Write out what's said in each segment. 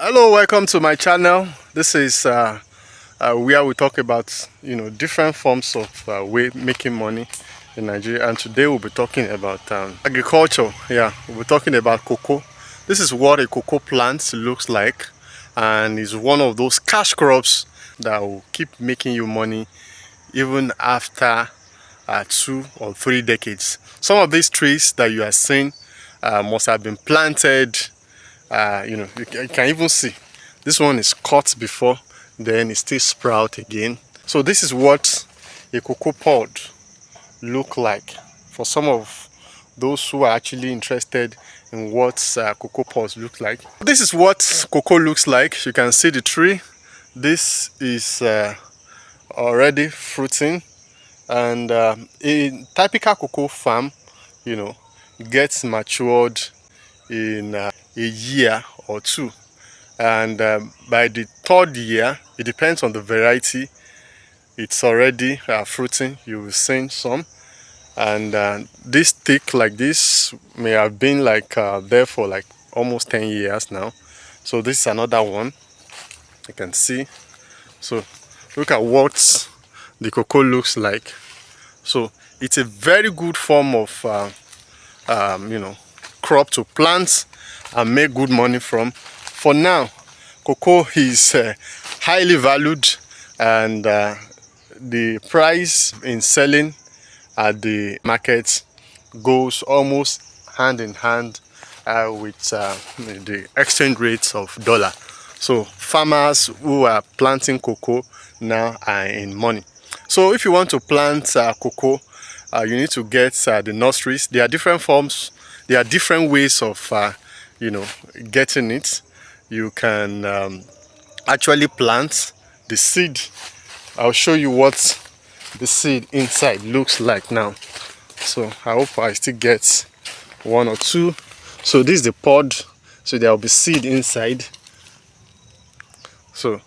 Hello, welcome to my channel. This is where we talk about different forms of way making money in Nigeria, and today we'll be talking about agriculture. Yeah, we'll be talking about cocoa. This is what a cocoa plant looks like, and is one of those cash crops that will keep making you money even after 2 or 3 decades. Some of these trees that you are seeing must have been planted. You can even see this one is cut before, then it still sprout again. So this is what a cocoa pod look like for some of those who are actually interested in what cocoa pods look like. This is what cocoa looks like. You can see the tree. This is already fruiting, and a typical cocoa farm, you know, gets matured in a year or two, and by the third year, it depends on the variety, it's already fruiting. You will see some, and this stick like this may have been like there for like almost 10 years now. So this is another one you can see. So look at what the cocoa looks like. So it's a very good form of crop to plant and make good money from. For now, cocoa is highly valued, and the price in selling at the market goes almost hand in hand with the exchange rates of dollar. So farmers who are planting cocoa now are in money. So if you want to plant cocoa, you need to get the nurseries. There are different forms. There are different ways of getting it. You can actually plant the seed. I'll show you what the seed inside looks like now. So I hope I still get one or two. So this is the pod. So there will be seed inside. So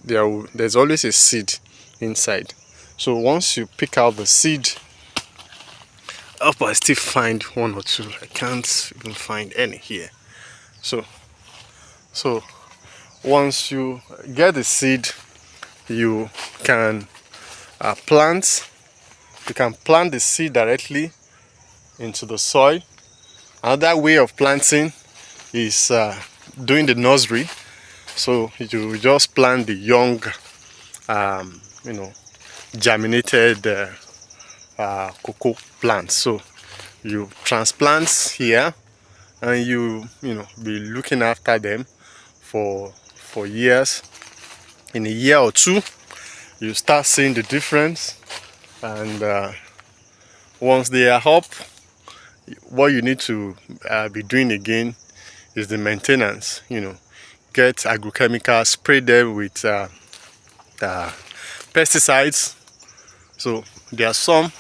there's always a seed inside. So once you pick out the seed, I hope I still find one or two. I can't even find any here. So once you get the seed, you can plant. You can plant the seed directly into the soil. Another way of planting is doing the nursery. So you just plant the young, germinated cocoa plants. So you transplant here, and you be looking after them for years. In a year or two, you start seeing the difference, and once they are up, what you need to be doing again is the maintenance. Get agrochemicals, spray them with pesticides. So there are some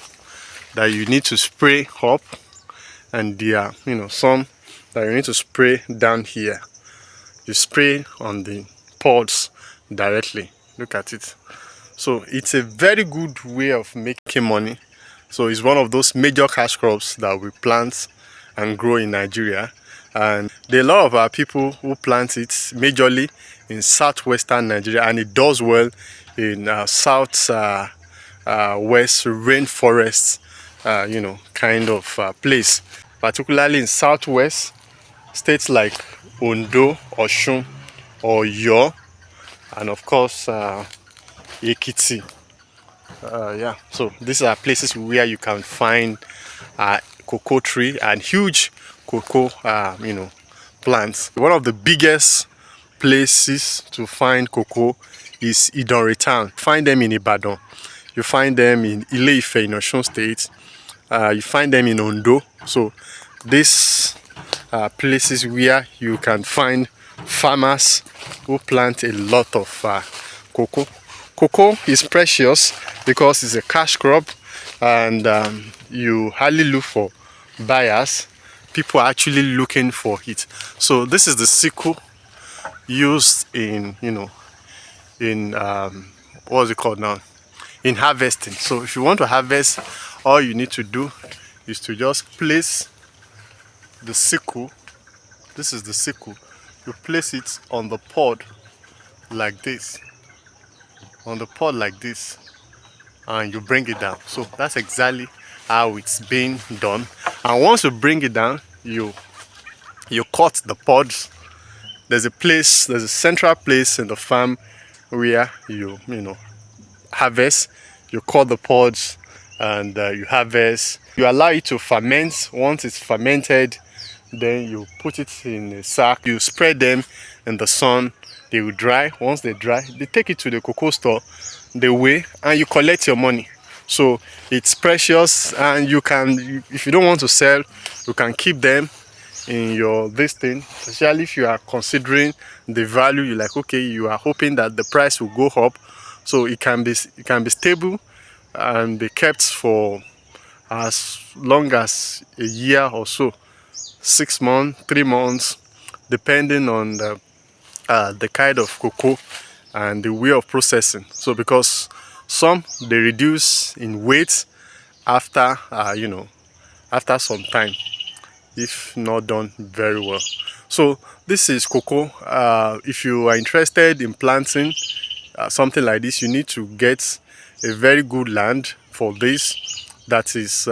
that you need to spray up, and there are some that you need to spray down here. You spray on the pods directly. Look at it. So it's a very good way of making money. So it's one of those major cash crops that we plant and grow in Nigeria, and there are a lot of our people who plant it majorly in southwestern Nigeria, and it does well in south west rainforest kind of place, particularly in southwest states like Ondo, Osun, Oyo, and of course Ekiti. Yeah, so these are places where you can find cocoa tree and huge cocoa plants. One of the biggest places to find cocoa is Idore town. Find them in Ibadan, you find them in Ile-Ife in Osun State, you find them in Ondo. So these places where you can find farmers who plant a lot of cocoa. Cocoa is precious because it's a cash crop, and you hardly look for buyers. People are actually looking for it. So this is the sickle used in what's it called now, in harvesting. So if you want to harvest, all you need to do is to just place the sickle. This is the sickle. you place it on the pod like this, on the pod like this, and you bring it down. So that's exactly how it's being done. And once you bring it down, you cut the pods. There's a central place in the farm where you know harvest. You cut the pods and you harvest. You allow it to ferment. Once it's fermented, then you put it in a sack. You spread them in the sun. They will dry. Once they dry, they take it to the cocoa store, they weigh, and you collect your money. So it's precious, and if you don't want to sell, you can keep them in your this thing, especially if you are considering the value. You like, okay, you are hoping that the price will go up, so it can be stable and be kept for as long as a year or so, 6 months, 3 months, depending on the kind of cocoa and the way of processing. So because some they reduce in weight after after some time, if not done very well. So this is cocoa. If you are interested in planting something like this, you need to get a very good land for this, that is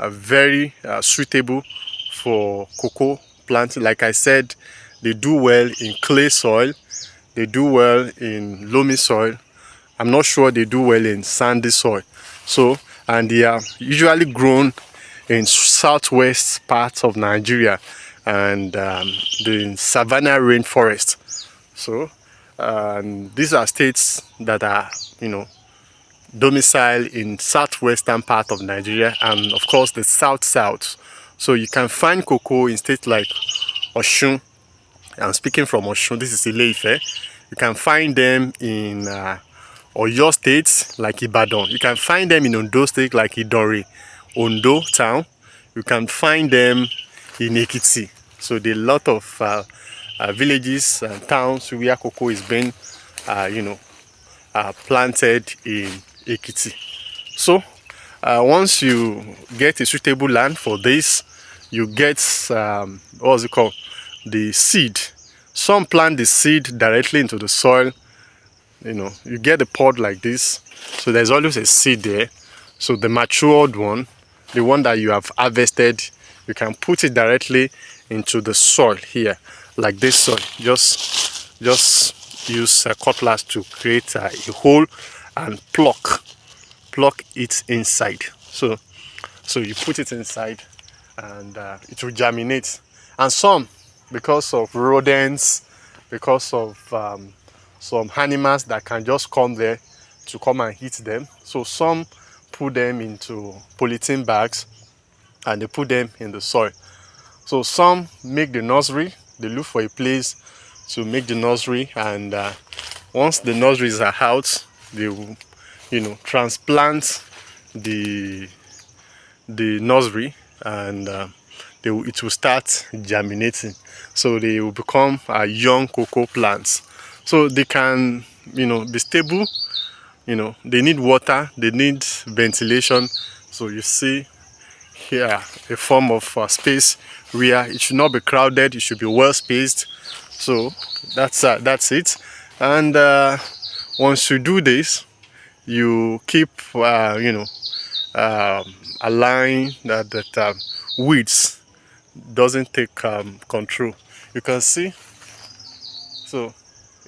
very suitable for cocoa planting. Like I said, they do well in clay soil, they do well in loamy soil. I'm not sure they do well in sandy soil. So, and they are usually grown in southwest parts of Nigeria and the savanna rainforest. So these are states that are domicile in southwestern part of Nigeria, and of course the south. So you can find cocoa in states like Osun. I'm speaking from Osun. This is Ile-Ife. You can find them in Oyo State, like Ibadan. You can find them in Ondo State, like Idori, Ondo town. You can find them in Ekiti. So there are a lot of villages and towns where cocoa is being, planted in Ekiti. So once you get a suitable land for this, you get what's it called? The seed. Some plant the seed directly into the soil. You get a pod like this, so there's always a seed there. So the matured one, the one that you have harvested, you can put it directly into the soil here, like this soil. Just use a cutlass to create a hole and pluck it inside. So you put it inside, and it will germinate. And some, because of rodents, because of some animals that can just come there to come and eat them, so some put them into polythene bags and they put them in the soil. So some make the nursery. They look for a place to make the nursery, and once the nurseries are out, they will transplant the nursery, and it will start germinating. So they will become young cocoa plants. So they can be stable. They need water, they need ventilation. So you see here a form of space where it should not be crowded, it should be well spaced. So that's it. And once you do this, you keep allowing that weeds doesn't take control. You can see, so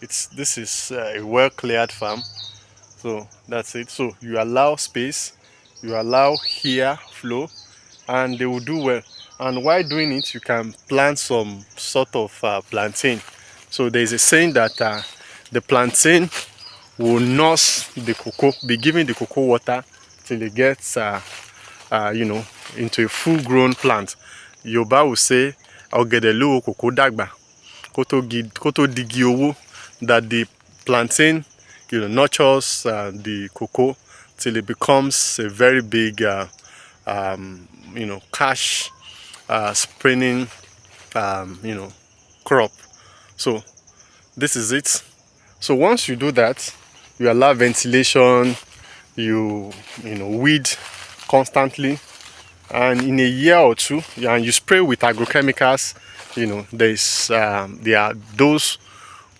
this is a well cleared farm. So that's it. So you allow space, you allow air flow, and they will do well. And while doing it, you can plant some sort of plantain. So there's a saying that the plantain will nurse the cocoa, be giving the cocoa water till it gets into a full-grown plant. Yoruba will say, "Ọ̀gẹ̀dẹ̀ ló cocoa dàgbà, kó tó digi owó," that the plantain nurtures the cocoa till it becomes a very big cash springing crop. So this is it. So once you do that, you allow ventilation, you weed constantly, and in a year or two, and you spray with agrochemicals, you know, there are those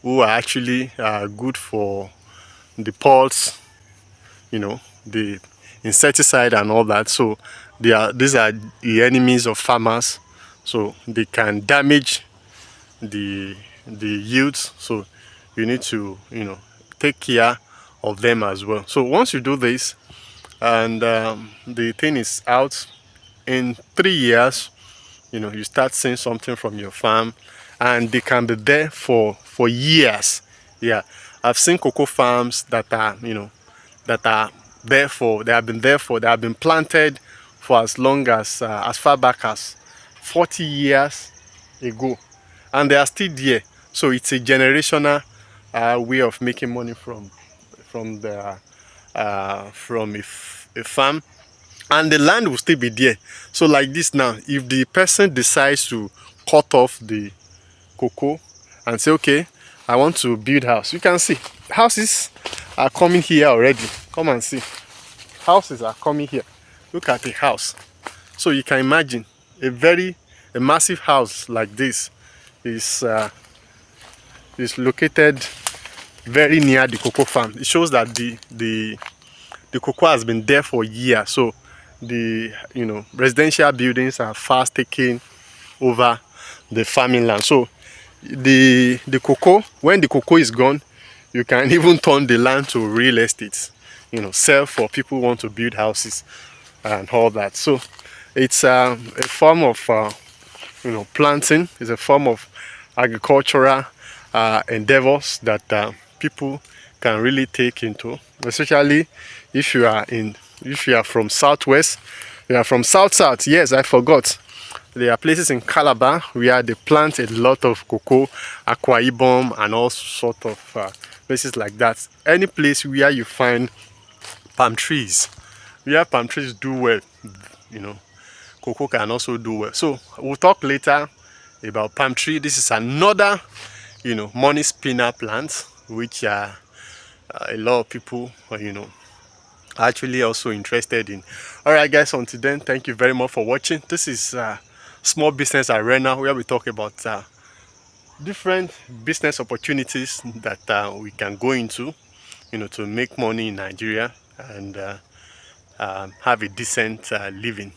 who are actually good for the pods, you know, the insecticide and all that. So these are the enemies of farmers, so they can damage the yields. So you need to, you know, take care of them as well. So once you do this, and the thing is out in 3 years, you know, you start seeing something from your farm, and they can be there for years. Yeah, I've seen cocoa farms that are, you know, that are there for, they have been planted for as far back as 40 years ago, and they are still there. So it's a generational way of making money from the a farm, and the land will still be there. So like this now, if the person decides to cut off the cocoa and say, okay, I want to build house, you can see houses are coming here already. Come and see, houses are coming here. Look at the house. So you can imagine a massive house like this is located very near the cocoa farm. It shows that the cocoa has been there for years. So the, you know, residential buildings are fast taking over the farming land. So the cocoa, when the cocoa is gone, you can even turn the land to real estate, you know, sell for people who want to build houses and all that. So it's a form of you know, planting. It's a form of agricultural endeavors that people can really take into, especially if you are from southwest, you are from south. Yes, I forgot. There are places in Calabar where they plant a lot of cocoa, Akwa Ibom, and all sort of places like that. Any place where you find palm trees, where palm trees do well, you know, cocoa can also do well. So we'll talk later about palm tree. This is another, you know, money spinner plant, which a lot of people, you know, are actually also interested in. All right, guys, until then, thank you very much for watching. This is Small Business Arena, where we talk about different business opportunities that we can go into, you know, to make money in Nigeria and have a decent living.